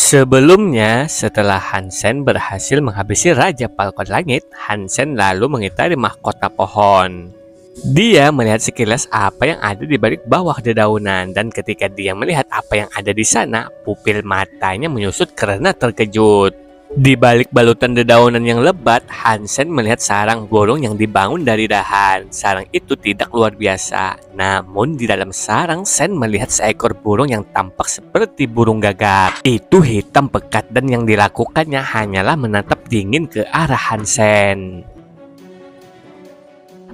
Sebelumnya, setelah Hansen berhasil menghabisi Raja Falcon Langit, Hansen lalu mengitari mahkota pohon. Dia melihat sekilas apa yang ada di balik bawah dedaunan, dan ketika dia melihat apa yang ada di sana, pupil matanya menyusut karena terkejut. Di balik balutan dedaunan yang lebat, Hansen melihat sarang burung yang dibangun dari dahan. Sarang itu tidak luar biasa, namun di dalam sarang Sen melihat seekor burung yang tampak seperti burung gagak. Itu hitam pekat dan yang dilakukannya hanyalah menatap dingin ke arah Hansen.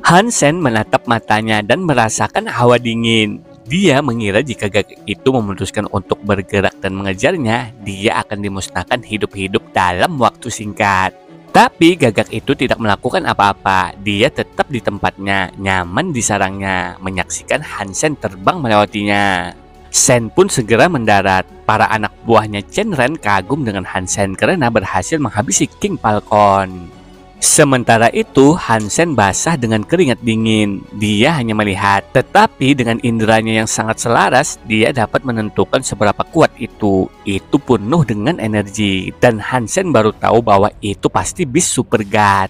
Hansen menatap matanya dan merasakan hawa dingin. Dia mengira jika gagak itu memutuskan untuk bergerak dan mengejarnya, dia akan dimusnahkan hidup-hidup dalam waktu singkat. Tapi gagak itu tidak melakukan apa-apa. Dia tetap di tempatnya, nyaman di sarangnya, menyaksikan Hansen terbang melewatinya. Sen pun segera mendarat. Para anak buahnya Shenren kagum dengan Hansen karena berhasil menghabisi King Falcon. Sementara itu, Hansen basah dengan keringat dingin. Dia hanya melihat, tetapi dengan inderanya yang sangat selaras, dia dapat menentukan seberapa kuat itu. Itu penuh dengan energi, dan Hansen baru tahu bahwa itu pasti bis Super God.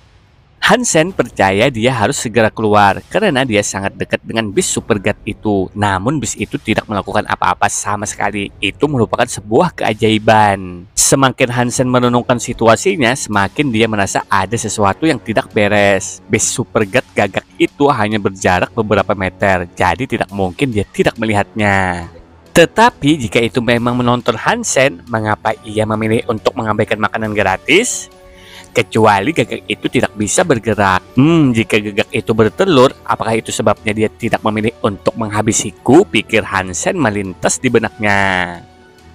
Hansen percaya dia harus segera keluar karena dia sangat dekat dengan bis Super God itu. Namun bis itu tidak melakukan apa-apa sama sekali. Itu merupakan sebuah keajaiban. Semakin Hansen merenungkan situasinya, semakin dia merasa ada sesuatu yang tidak beres. Bis Super God gagak itu hanya berjarak beberapa meter, jadi tidak mungkin dia tidak melihatnya. Tetapi jika itu memang menonton Hansen, mengapa ia memilih untuk mengabaikan makanan gratis? Kecuali gagak itu tidak bisa bergerak. Jika gagak itu bertelur, apakah itu sebabnya dia tidak memilih untuk menghabisiku? Pikir Hansen melintas di benaknya.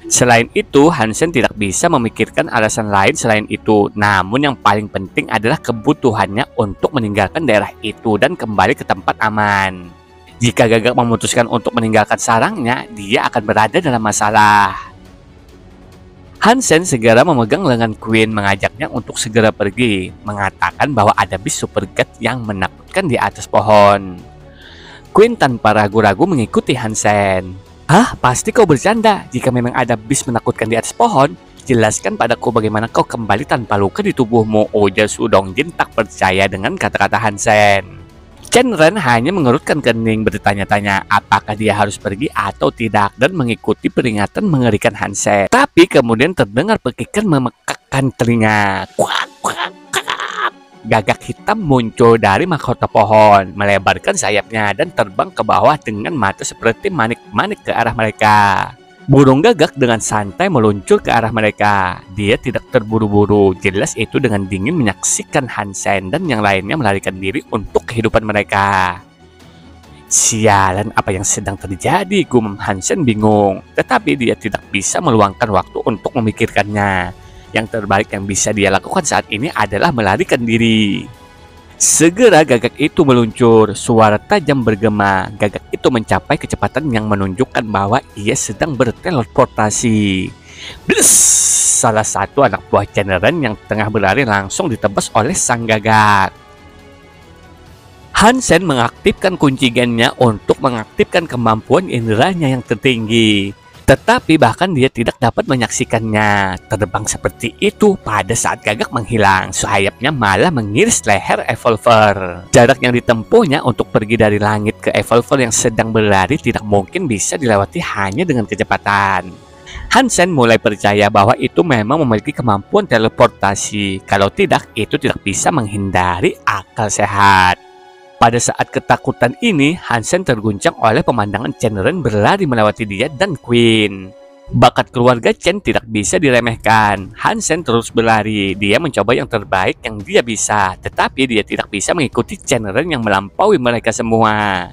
Selain itu, Hansen tidak bisa memikirkan alasan lain selain itu. Namun yang paling penting adalah kebutuhannya untuk meninggalkan daerah itu dan kembali ke tempat aman. Jika gagak memutuskan untuk meninggalkan sarangnya, dia akan berada dalam masalah. Hansen segera memegang lengan Queen, mengajaknya untuk segera pergi, mengatakan bahwa ada bis Super God yang menakutkan di atas pohon. Queen tanpa ragu-ragu mengikuti Hansen. "Hah, pasti kau bercanda. Jika memang ada bis menakutkan di atas pohon, jelaskan padaku bagaimana kau kembali tanpa luka di tubuhmu," ujar Su Dongjin tak percaya dengan kata-kata Hansen. Shenren hanya mengerutkan kening bertanya-tanya apakah dia harus pergi atau tidak dan mengikuti peringatan mengerikan Hansen. Tapi kemudian terdengar pekikan memekakkan telinga. Kuak, kuak, kuak. Gagak hitam muncul dari mahkota pohon, melebarkan sayapnya dan terbang ke bawah dengan mata seperti manik-manik ke arah mereka. Burung gagak dengan santai meluncur ke arah mereka. Dia tidak terburu-buru, jelas itu dengan dingin menyaksikan Hansen dan yang lainnya melarikan diri untuk kehidupan mereka. Sialan, apa yang sedang terjadi? Gumam Hansen bingung, tetapi dia tidak bisa meluangkan waktu untuk memikirkannya. Yang terbaik yang bisa dia lakukan saat ini adalah melarikan diri. Segera gagak itu meluncur, suara tajam bergema. Gagak itu mencapai kecepatan yang menunjukkan bahwa ia sedang berteleportasi. Blus! Salah satu anak buah Shenren yang tengah berlari langsung ditebas oleh sang gagak. Hansen mengaktifkan kuncigannya untuk mengaktifkan kemampuan inderanya yang tertinggi. Tetapi bahkan dia tidak dapat menyaksikannya terbang seperti itu. Pada saat gagak menghilang, sayapnya malah mengiris leher Evolver. Jarak yang ditempuhnya untuk pergi dari langit ke Evolver yang sedang berlari tidak mungkin bisa dilewati hanya dengan kecepatan. Hansen mulai percaya bahwa itu memang memiliki kemampuan teleportasi. Kalau tidak, itu tidak bisa menghindari akal sehat. Pada saat ketakutan ini, Hansen terguncang oleh pemandangan Shenren berlari melewati dia dan Queen. Bakat keluarga Chen tidak bisa diremehkan. Hansen terus berlari. Dia mencoba yang terbaik yang dia bisa, tetapi dia tidak bisa mengikuti Shenren yang melampaui mereka semua.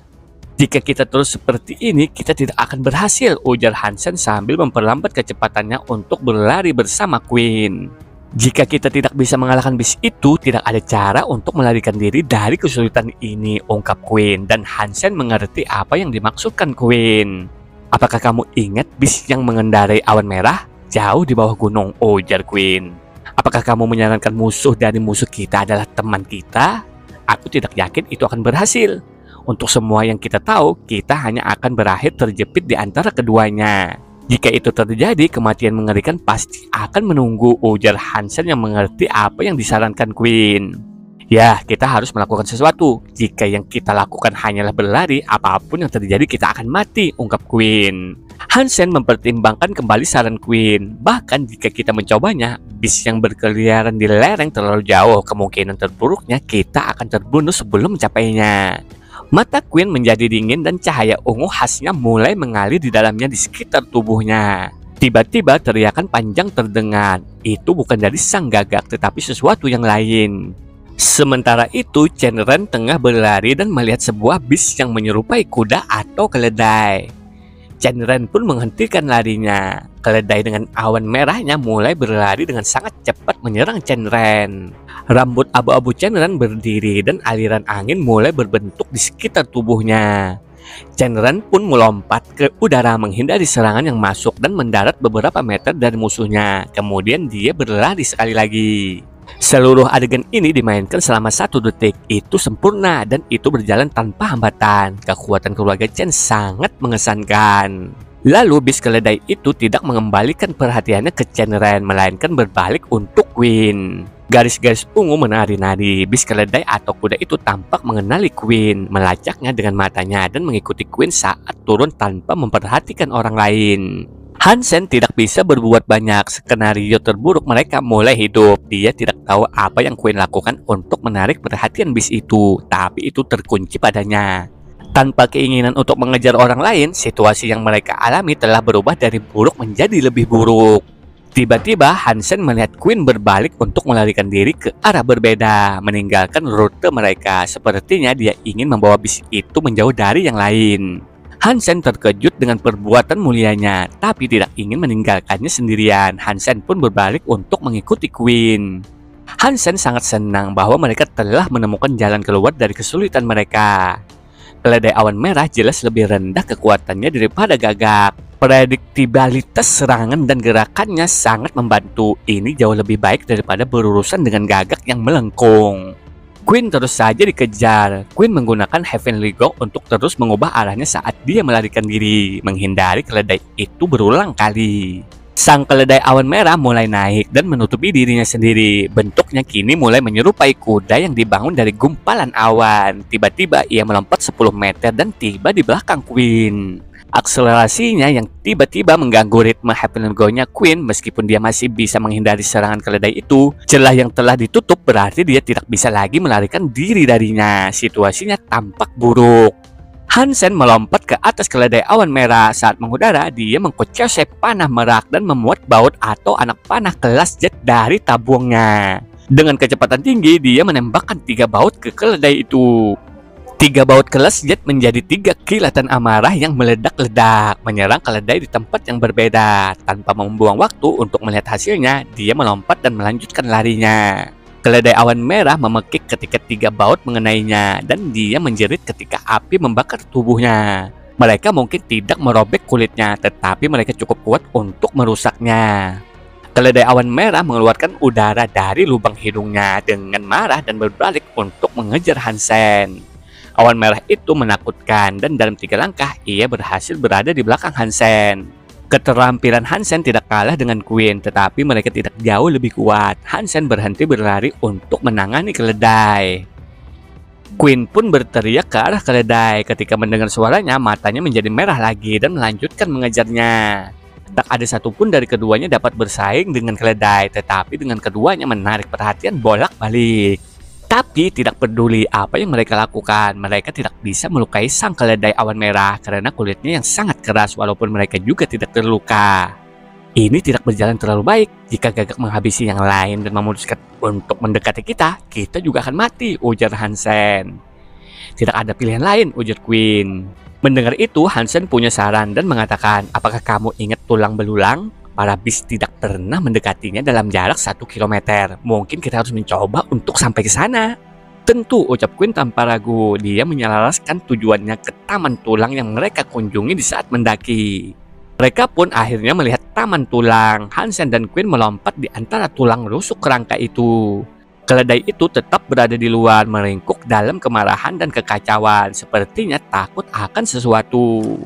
"Jika kita terus seperti ini, kita tidak akan berhasil," ujar Hansen sambil memperlambat kecepatannya untuk berlari bersama Queen. "Jika kita tidak bisa mengalahkan bis itu, tidak ada cara untuk melarikan diri dari kesulitan ini," ungkap Queen, dan Hansen mengerti apa yang dimaksudkan Queen. "Apakah kamu ingat bis yang mengendarai awan merah jauh di bawah gunung?" ujar Queen. "Apakah kamu menyarankan musuh dari musuh kita adalah teman kita? Aku tidak yakin itu akan berhasil. Untuk semua yang kita tahu, kita hanya akan berakhir terjepit di antara keduanya." Jika itu terjadi, kematian mengerikan pasti akan menunggu, ujar Hansen yang mengerti apa yang disarankan Queen. Ya, kita harus melakukan sesuatu. Jika yang kita lakukan hanyalah berlari, apapun yang terjadi kita akan mati, ungkap Queen. Hansen mempertimbangkan kembali saran Queen. Bahkan jika kita mencobanya, bis yang berkeliaran di lereng terlalu jauh, kemungkinan terburuknya kita akan terbunuh sebelum mencapainya. Mata Queen menjadi dingin dan cahaya ungu khasnya mulai mengalir di dalamnya di sekitar tubuhnya. Tiba-tiba teriakan panjang terdengar. Itu bukan dari sang gagak tetapi sesuatu yang lain. Sementara itu, Shenren tengah berlari dan melihat sebuah bis yang menyerupai kuda atau keledai. Shenren pun menghentikan larinya. Keledai dengan awan merahnya mulai berlari dengan sangat cepat menyerang Shenren. Rambut abu-abu Shenren berdiri dan aliran angin mulai berbentuk di sekitar tubuhnya. Shenren pun melompat ke udara menghindari serangan yang masuk dan mendarat beberapa meter dari musuhnya. Kemudian dia berlari sekali lagi. Seluruh adegan ini dimainkan selama 1 detik. Itu sempurna dan itu berjalan tanpa hambatan. Kekuatan keluarga Chen sangat mengesankan. Lalu bis keledai itu tidak mengembalikan perhatiannya ke Shenren, melainkan berbalik untuk Queen. Garis-garis ungu menari-nari. Bis keledai atau kuda itu tampak mengenali Queen, melacaknya dengan matanya dan mengikuti Queen saat turun tanpa memperhatikan orang lain. Hansen tidak bisa berbuat banyak. Skenario terburuk mereka mulai hidup. Dia tidak tahu apa yang Queen lakukan untuk menarik perhatian bis itu, tapi itu terkunci padanya. Tanpa keinginan untuk mengejar orang lain, situasi yang mereka alami telah berubah dari buruk menjadi lebih buruk. Tiba-tiba Hansen melihat Queen berbalik untuk melarikan diri ke arah berbeda, meninggalkan rute mereka. Sepertinya dia ingin membawa bis itu menjauh dari yang lain. Hansen terkejut dengan perbuatan mulianya, tapi tidak ingin meninggalkannya sendirian. Hansen pun berbalik untuk mengikuti Queen. Hansen sangat senang bahwa mereka telah menemukan jalan keluar dari kesulitan mereka. Keledai awan merah jelas lebih rendah kekuatannya daripada gagak. Prediktabilitas serangan dan gerakannya sangat membantu. Ini jauh lebih baik daripada berurusan dengan gagak yang melengkung. Queen terus saja dikejar. Queen menggunakan Heavenly Go untuk terus mengubah arahnya saat dia melarikan diri, menghindari keledai itu berulang kali. Sang keledai awan merah mulai naik dan menutupi dirinya sendiri. Bentuknya kini mulai menyerupai kuda yang dibangun dari gumpalan awan. Tiba-tiba ia melompat 10 meter dan tiba di belakang Queen. Akselerasinya yang tiba-tiba mengganggu ritme Heavenly Go-nya Queen. Meskipun dia masih bisa menghindari serangan keledai itu, celah yang telah ditutup berarti dia tidak bisa lagi melarikan diri darinya. Situasinya tampak buruk. Hansen melompat ke atas keledai awan merah. Saat mengudara, dia mengkocok panah merak dan memuat baut atau anak panah kelas jet dari tabungnya. Dengan kecepatan tinggi, dia menembakkan 3 baut ke keledai itu. 3 baut kelas jet menjadi 3 kilatan amarah yang meledak-ledak, menyerang keledai di tempat yang berbeda. Tanpa membuang waktu untuk melihat hasilnya, dia melompat dan melanjutkan larinya. Keledai awan merah memekik ketika 3 baut mengenainya, dan dia menjerit ketika api membakar tubuhnya. Mereka mungkin tidak merobek kulitnya, tetapi mereka cukup kuat untuk merusaknya. Keledai awan merah mengeluarkan udara dari lubang hidungnya dengan marah dan berbalik untuk mengejar Hansen. Awan merah itu menakutkan dan dalam 3 langkah ia berhasil berada di belakang Hansen. Keterampilan Hansen tidak kalah dengan Queen, tetapi mereka tidak jauh lebih kuat. Hansen berhenti berlari untuk menangani keledai. Queen pun berteriak ke arah keledai. Ketika mendengar suaranya, matanya menjadi merah lagi dan melanjutkan mengejarnya. Tak ada satupun dari keduanya dapat bersaing dengan keledai, tetapi dengan keduanya menarik perhatian bolak-balik. Tapi tidak peduli apa yang mereka lakukan, mereka tidak bisa melukai sang keledai awan merah karena kulitnya yang sangat keras walaupun mereka juga tidak terluka. Ini tidak berjalan terlalu baik. Jika gagak menghabisi yang lain dan memutuskan untuk mendekati kita, kita juga akan mati, ujar Hansen. Tidak ada pilihan lain, ujar Queen. Mendengar itu, Hansen punya saran dan mengatakan, apakah kamu ingat tulang belulang? Para bis tidak pernah mendekatinya dalam jarak 1 kilometer. Mungkin kita harus mencoba untuk sampai ke sana. Tentu, ucap Queen tanpa ragu. Dia menyelaraskan tujuannya ke taman tulang yang mereka kunjungi di saat mendaki. Mereka pun akhirnya melihat taman tulang. Hansen dan Queen melompat di antara tulang rusuk kerangka itu. Keledai itu tetap berada di luar, meringkuk dalam kemarahan dan kekacauan. Sepertinya takut akan sesuatu.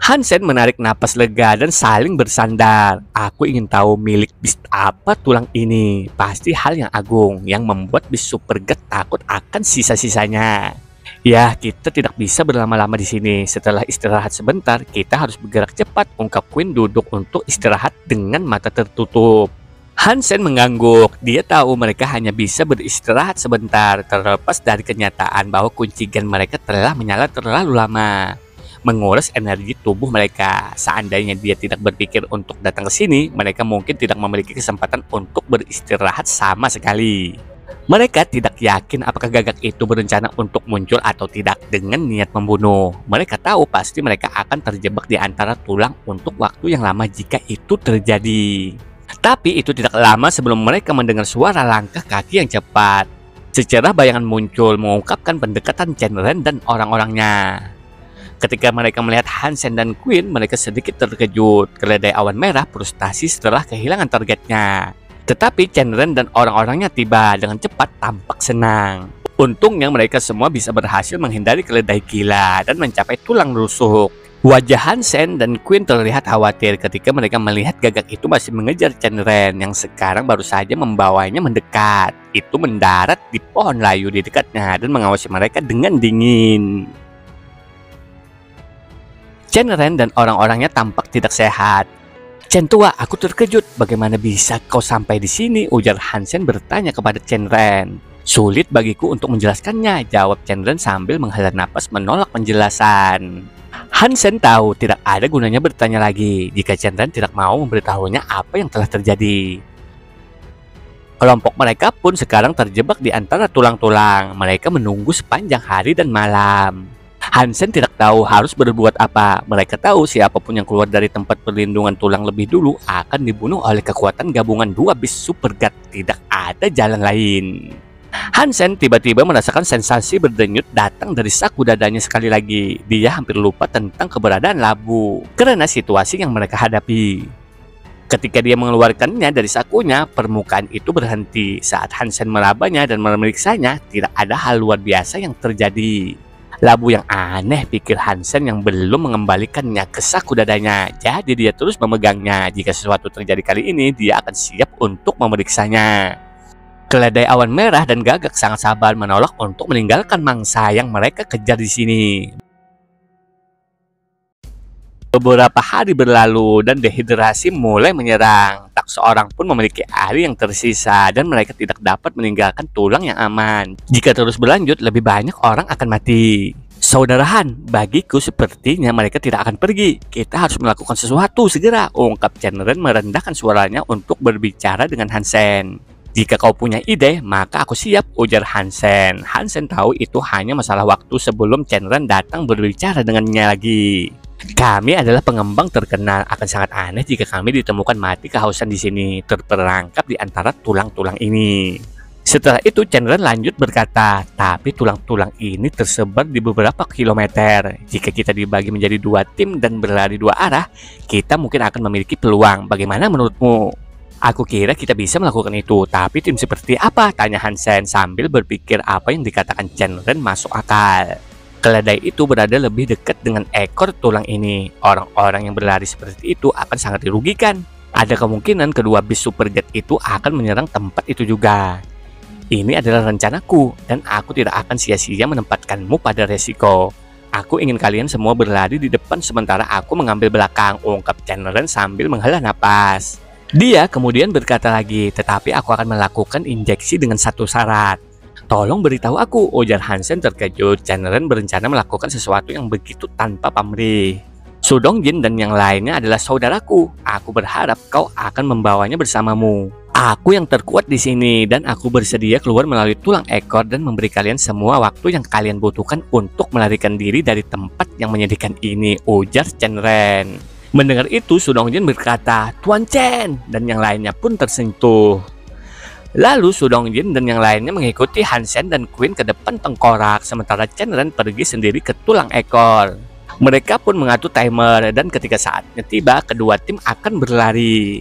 Hansen menarik napas lega dan saling bersandar. Aku ingin tahu milik bis apa tulang ini. Pasti hal yang agung yang membuat bis Supergat takut akan sisa-sisanya. Ya, kita tidak bisa berlama-lama di sini. Setelah istirahat sebentar, kita harus bergerak cepat. Ungkap Queen duduk untuk istirahat dengan mata tertutup. Hansen mengangguk. Dia tahu mereka hanya bisa beristirahat sebentar, terlepas dari kenyataan bahwa kunci gen mereka telah menyala terlalu lama, menguras energi tubuh mereka. Seandainya dia tidak berpikir untuk datang ke sini, mereka mungkin tidak memiliki kesempatan untuk beristirahat sama sekali. Mereka tidak yakin apakah Gagak itu berencana untuk muncul atau tidak dengan niat membunuh. Mereka tahu pasti mereka akan terjebak di antara tulang untuk waktu yang lama jika itu terjadi. Tapi itu tidak lama sebelum mereka mendengar suara langkah kaki yang cepat. Secerah bayangan muncul mengungkapkan pendekatan Shenren dan orang-orangnya. Ketika mereka melihat Hansen dan Queen, mereka sedikit terkejut. Keledai awan merah frustasi setelah kehilangan targetnya. Tetapi Shenren dan orang-orangnya tiba dengan cepat, tampak senang. Untungnya mereka semua bisa berhasil menghindari keledai gila dan mencapai tulang rusuk. Wajah Hansen dan Queen terlihat khawatir ketika mereka melihat Gagak itu masih mengejar Shenren yang sekarang baru saja membawanya mendekat. Itu mendarat di pohon layu di dekatnya dan mengawasi mereka dengan dingin. Shenren dan orang-orangnya tampak tidak sehat. "Chen tua, aku terkejut. Bagaimana bisa kau sampai di sini?" ujar Hansen bertanya kepada Shenren. "Sulit bagiku untuk menjelaskannya," jawab Shenren sambil menghela napas menolak penjelasan. Hansen tahu tidak ada gunanya bertanya lagi jika Shenren tidak mau memberitahunya apa yang telah terjadi. Kelompok mereka pun sekarang terjebak di antara tulang-tulang. Mereka menunggu sepanjang hari dan malam. Hansen tidak tahu harus berbuat apa. Mereka tahu siapapun yang keluar dari tempat perlindungan tulang lebih dulu akan dibunuh oleh kekuatan gabungan dua bis Supergat. Tidak ada jalan lain. Hansen tiba-tiba merasakan sensasi berdenyut datang dari saku dadanya sekali lagi. Dia hampir lupa tentang keberadaan labu karena situasi yang mereka hadapi. Ketika dia mengeluarkannya dari sakunya, permukaan itu berhenti. Saat Hansen merabanya dan memeriksanya, tidak ada hal luar biasa yang terjadi. Labu yang aneh, pikir Hansen yang belum mengembalikannya ke saku dadanya. Jadi dia terus memegangnya. Jika sesuatu terjadi kali ini, dia akan siap untuk memeriksanya. Keledai awan merah dan Gagak sangat sabar menolak untuk meninggalkan mangsa yang mereka kejar di sini. Beberapa hari berlalu dan dehidrasi mulai menyerang. Tak seorang pun memiliki air yang tersisa dan mereka tidak dapat meninggalkan tulang yang aman. Jika terus berlanjut, lebih banyak orang akan mati. "Saudara Han, bagiku sepertinya mereka tidak akan pergi. Kita harus melakukan sesuatu segera," ungkap Shenren merendahkan suaranya untuk berbicara dengan Hansen. "Jika kau punya ide, maka aku siap," ujar Hansen. Hansen tahu itu hanya masalah waktu sebelum Shenren datang berbicara dengannya lagi. "Kami adalah pengembang terkenal. Akan sangat aneh jika kami ditemukan mati kehausan di sini, terperangkap di antara tulang-tulang ini." Setelah itu Shenren lanjut berkata, "Tapi tulang-tulang ini tersebar di beberapa kilometer. Jika kita dibagi menjadi dua tim dan berlari dua arah, kita mungkin akan memiliki peluang. Bagaimana menurutmu?" "Aku kira kita bisa melakukan itu, tapi tim seperti apa?" tanya Hansen sambil berpikir apa yang dikatakan Shenren masuk akal. Keledai itu berada lebih dekat dengan ekor tulang ini. Orang-orang yang berlari seperti itu akan sangat dirugikan. Ada kemungkinan kedua bis Supergat itu akan menyerang tempat itu juga. Ini adalah rencanaku, dan aku tidak akan sia-sia menempatkanmu pada resiko. Aku ingin kalian semua berlari di depan sementara aku mengambil belakang, ungkap Shenren sambil menghela napas. Dia kemudian berkata lagi, "Tetapi aku akan melakukan injeksi dengan satu syarat." "Tolong beritahu aku," ujar Hansen terkejut. Shenren berencana melakukan sesuatu yang begitu tanpa pamrih. "Su Dongjin dan yang lainnya adalah saudaraku. Aku berharap kau akan membawanya bersamamu. Aku yang terkuat di sini dan aku bersedia keluar melalui tulang ekor dan memberi kalian semua waktu yang kalian butuhkan untuk melarikan diri dari tempat yang menyedihkan ini," ujar Shenren. Mendengar itu, Su Dongjin berkata, "Tuan Chen," dan yang lainnya pun tersentuh. Lalu Su Dongjin dan yang lainnya mengikuti Hansen dan Queen ke depan tengkorak, sementara Shenren pergi sendiri ke tulang ekor. Mereka pun mengatur timer dan ketika saatnya tiba, kedua tim akan berlari.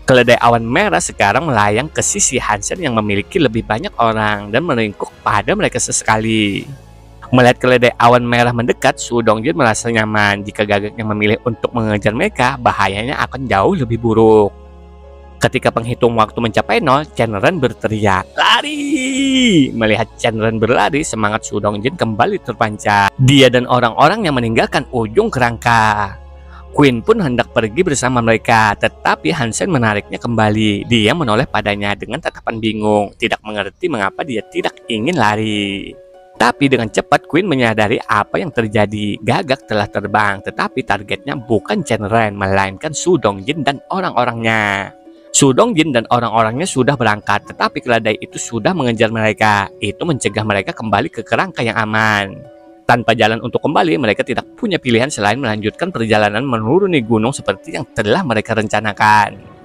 Keledai awan merah sekarang melayang ke sisi Hansen yang memiliki lebih banyak orang dan meringkuk pada mereka sesekali. Melihat keledai awan merah mendekat, Su Dongjin merasa nyaman. Jika Gagak yang memilih untuk mengejar mereka, bahayanya akan jauh lebih buruk. Ketika penghitung waktu mencapai 0, Chen Ren berteriak, "Lari!" Melihat Chen Ren berlari, semangat Su Dongjin kembali terpancar. Dia dan orang-orang yang meninggalkan ujung kerangka. Queen pun hendak pergi bersama mereka, tetapi Hansen menariknya kembali. Dia menoleh padanya dengan tatapan bingung, tidak mengerti mengapa dia tidak ingin lari. Tapi dengan cepat Queen menyadari apa yang terjadi. Gagak telah terbang, tetapi targetnya bukan Chen Ren, melainkan Su Dongjin dan orang-orangnya. Su Dongjin dan orang-orangnya sudah berangkat, tetapi keledai itu sudah mengejar mereka. Itu mencegah mereka kembali ke kerangka yang aman. Tanpa jalan untuk kembali, mereka tidak punya pilihan selain melanjutkan perjalanan menuruni gunung seperti yang telah mereka rencanakan.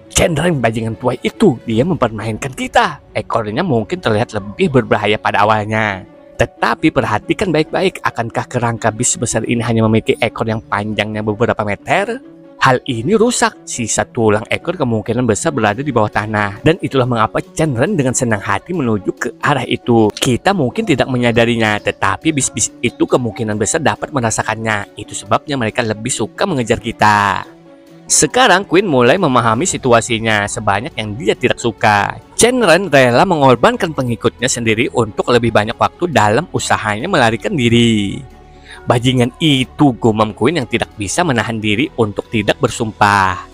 Chen Ren bajingan tua itu, dia mempermainkan kita. Ekornya mungkin terlihat lebih berbahaya pada awalnya. Tetapi perhatikan baik-baik, akankah kerangka bis sebesar ini hanya memiliki ekor yang panjangnya beberapa meter? Hal ini rusak, sisa tulang ekor kemungkinan besar berada di bawah tanah. Dan itulah mengapa Chen Ren dengan senang hati menuju ke arah itu. Kita mungkin tidak menyadarinya, tetapi bis-bis itu kemungkinan besar dapat merasakannya. Itu sebabnya mereka lebih suka mengejar kita. Sekarang Queen mulai memahami situasinya, sebanyak yang dia tidak suka. Chen Ren rela mengorbankan pengikutnya sendiri untuk lebih banyak waktu dalam usahanya melarikan diri. Bajingan itu, gumam Queen yang tidak bisa menahan diri untuk tidak bersumpah.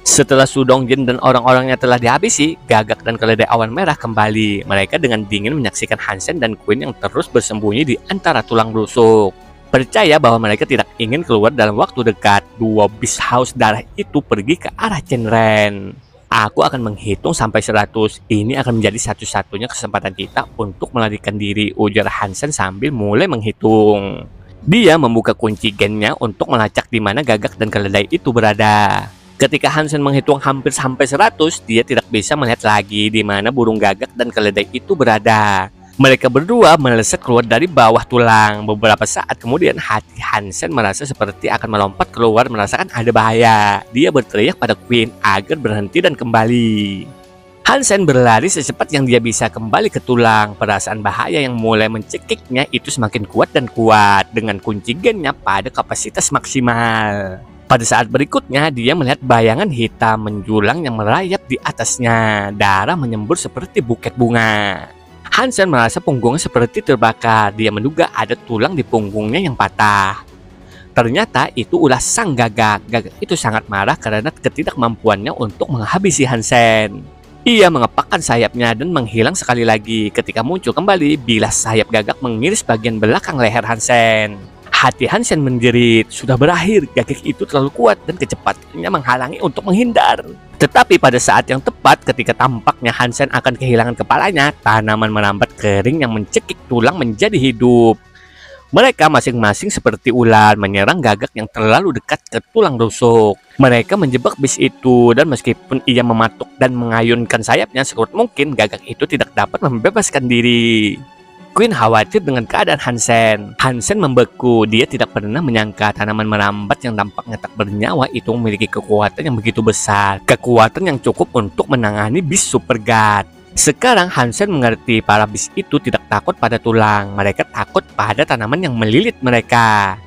Setelah Su Dongjin dan orang-orangnya telah dihabisi, Gagak dan keledai awan merah kembali. Mereka dengan dingin menyaksikan Hansen dan Queen yang terus bersembunyi di antara tulang rusuk. Percaya bahwa mereka tidak ingin keluar dalam waktu dekat. Dua bis haus darah itu pergi ke arah Chen Ren. Aku akan menghitung sampai 100. Ini akan menjadi satu-satunya kesempatan kita untuk melarikan diri, ujar Hansen sambil mulai menghitung. Dia membuka kunci gennya untuk melacak di mana Gagak dan keledai itu berada. Ketika Hansen menghitung hampir sampai 100, dia tidak bisa melihat lagi di mana burung Gagak dan keledai itu berada. Mereka berdua melesat keluar dari bawah tulang. Beberapa saat kemudian hati Hansen merasa seperti akan melompat keluar, merasakan ada bahaya. Dia berteriak pada Queen agar berhenti dan kembali. Hansen berlari secepat yang dia bisa kembali ke tulang. Perasaan bahaya yang mulai mencekiknya itu semakin kuat dan kuat dengan kunci gennya pada kapasitas maksimal. Pada saat berikutnya, dia melihat bayangan hitam menjulang yang merayap di atasnya. Darah menyembur seperti buket bunga. Hansen merasa punggungnya seperti terbakar. Dia menduga ada tulang di punggungnya yang patah. Ternyata itu ulah sang Gagak. Gagak itu sangat marah karena ketidakmampuannya untuk menghabisi Hansen. Ia mengepakkan sayapnya dan menghilang sekali lagi. Ketika muncul kembali, bilas sayap Gagak mengiris bagian belakang leher Hansen. Hati Hansen menjerit, sudah berakhir. Gagak itu terlalu kuat dan kecepatannya menghalangi untuk menghindar. Tetapi pada saat yang tepat, ketika tampaknya Hansen akan kehilangan kepalanya, tanaman merambat kering yang mencekik tulang menjadi hidup. Mereka masing-masing seperti ular menyerang Gagak yang terlalu dekat ke tulang rusuk. Mereka menjebak bis itu, dan meskipun ia mematuk dan mengayunkan sayapnya sekuat mungkin, Gagak itu tidak dapat membebaskan diri. Queen khawatir dengan keadaan Hansen. Hansen membeku. Dia tidak pernah menyangka tanaman merambat yang tampaknya tak bernyawa itu memiliki kekuatan yang begitu besar. Kekuatan yang cukup untuk menangani bis Super God. Sekarang Hansen mengerti para bis itu tidak takut pada tulang. Mereka takut pada tanaman yang melilit mereka.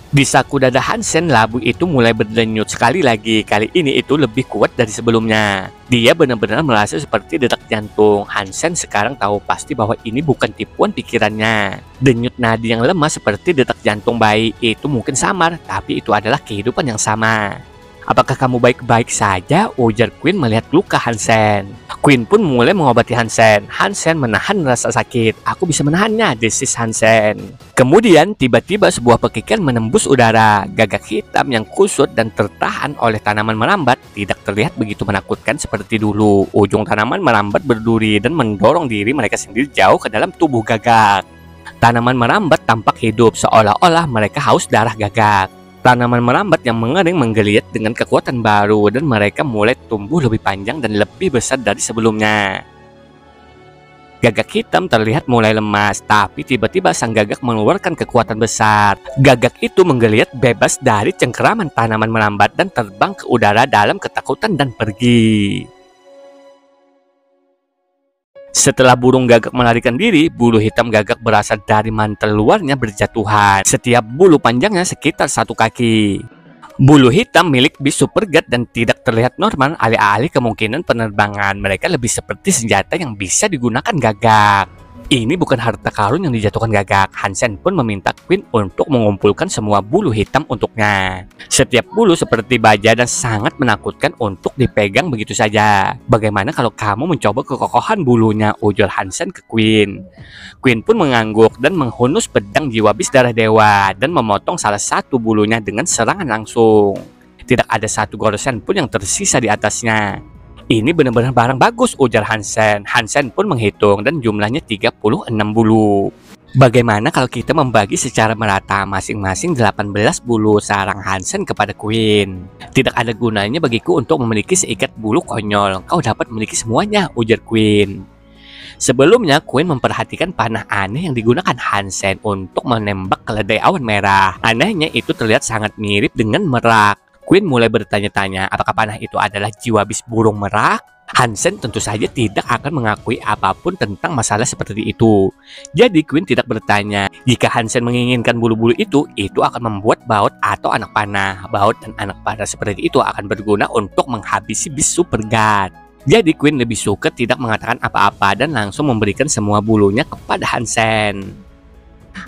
Di saku dada Hansen, labu itu mulai berdenyut sekali lagi. Kali ini itu lebih kuat dari sebelumnya. Dia benar-benar merasa seperti detak jantung. Hansen sekarang tahu pasti bahwa ini bukan tipuan pikirannya. Denyut nadi yang lemah seperti detak jantung bayi itu mungkin samar, tapi itu adalah kehidupan yang sama. Apakah kamu baik-baik saja? Ujar Queen melihat luka Hansen. Queen pun mulai mengobati Hansen. Hansen menahan rasa sakit. Aku bisa menahannya, desis Hansen. Kemudian tiba-tiba sebuah pekikan menembus udara. Gagak hitam yang kusut dan tertahan oleh tanaman merambat tidak terlihat begitu menakutkan seperti dulu. Ujung tanaman merambat berduri dan mendorong diri mereka sendiri jauh ke dalam tubuh Gagak. Tanaman merambat tampak hidup seolah-olah mereka haus darah Gagak. Tanaman merambat yang mengering menggeliat dengan kekuatan baru dan mereka mulai tumbuh lebih panjang dan lebih besar dari sebelumnya. Gagak hitam terlihat mulai lemas, tapi tiba-tiba sang Gagak mengeluarkan kekuatan besar. Gagak itu menggeliat bebas dari cengkeraman tanaman merambat dan terbang ke udara dalam ketakutan dan pergi. Setelah burung gagak melarikan diri, bulu hitam gagak berasal dari mantel luarnya berjatuhan. Setiap bulu panjangnya sekitar 1 kaki. Bulu hitam milik bisu Supergat dan tidak terlihat normal, alih-alih kemungkinan penerbangan mereka lebih seperti senjata yang bisa digunakan gagak. Ini bukan harta karun yang dijatuhkan gagak. Hansen pun meminta Queen untuk mengumpulkan semua bulu hitam untuknya. Setiap bulu seperti baja dan sangat menakutkan untuk dipegang begitu saja. Bagaimana kalau kamu mencoba kekokohan bulunya, ujar Hansen ke Queen. Queen pun mengangguk dan menghunus pedang jiwa bis darah dewa dan memotong salah satu bulunya dengan serangan langsung. Tidak ada satu goresan pun yang tersisa di atasnya. Ini benar-benar barang bagus, ujar Hansen. Hansen pun menghitung dan jumlahnya 36 bulu. Bagaimana kalau kita membagi secara merata masing-masing 18 bulu, sarang Hansen kepada Queen. Tidak ada gunanya bagiku untuk memiliki seikat bulu konyol. Kau dapat memiliki semuanya, ujar Queen. Sebelumnya, Queen memperhatikan panah aneh yang digunakan Hansen untuk menembak keledai awan merah. Anehnya itu terlihat sangat mirip dengan merak. Queen mulai bertanya-tanya apakah panah itu adalah jiwa bis burung merak. Hansen tentu saja tidak akan mengakui apapun tentang masalah seperti itu. Jadi Queen tidak bertanya. Jika Hansen menginginkan bulu-bulu itu akan membuat baut atau anak panah. Baut dan anak panah seperti itu akan berguna untuk menghabisi bis Supergat. Jadi Queen lebih suka tidak mengatakan apa-apa dan langsung memberikan semua bulunya kepada Hansen.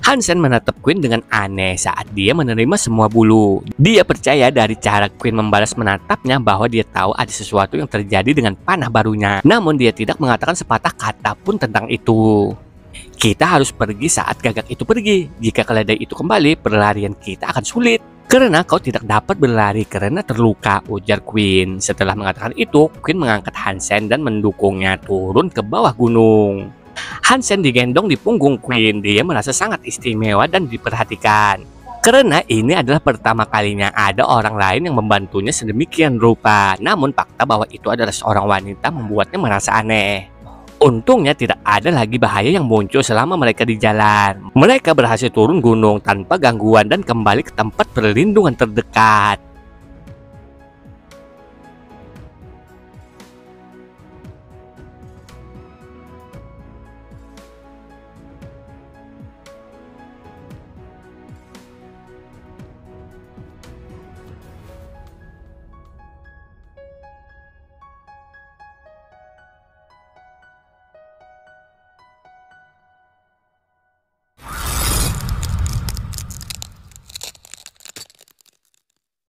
Hansen menatap Queen dengan aneh saat dia menerima semua bulu. Dia percaya dari cara Queen membalas menatapnya bahwa dia tahu ada sesuatu yang terjadi dengan panah barunya. Namun dia tidak mengatakan sepatah kata pun tentang itu. Kita harus pergi saat gagak itu pergi. Jika keledai itu kembali, pelarian kita akan sulit. Karena kau tidak dapat berlari karena terluka, ujar Queen. Setelah mengatakan itu, Queen mengangkat Hansen dan mendukungnya turun ke bawah gunung. Hansen digendong di punggung Queen. Dia merasa sangat istimewa dan diperhatikan. Karena ini adalah pertama kalinya ada orang lain yang membantunya sedemikian rupa. Namun fakta bahwa itu adalah seorang wanita membuatnya merasa aneh. Untungnya tidak ada lagi bahaya yang muncul selama mereka di jalan. Mereka berhasil turun gunung tanpa gangguan dan kembali ke tempat perlindungan terdekat.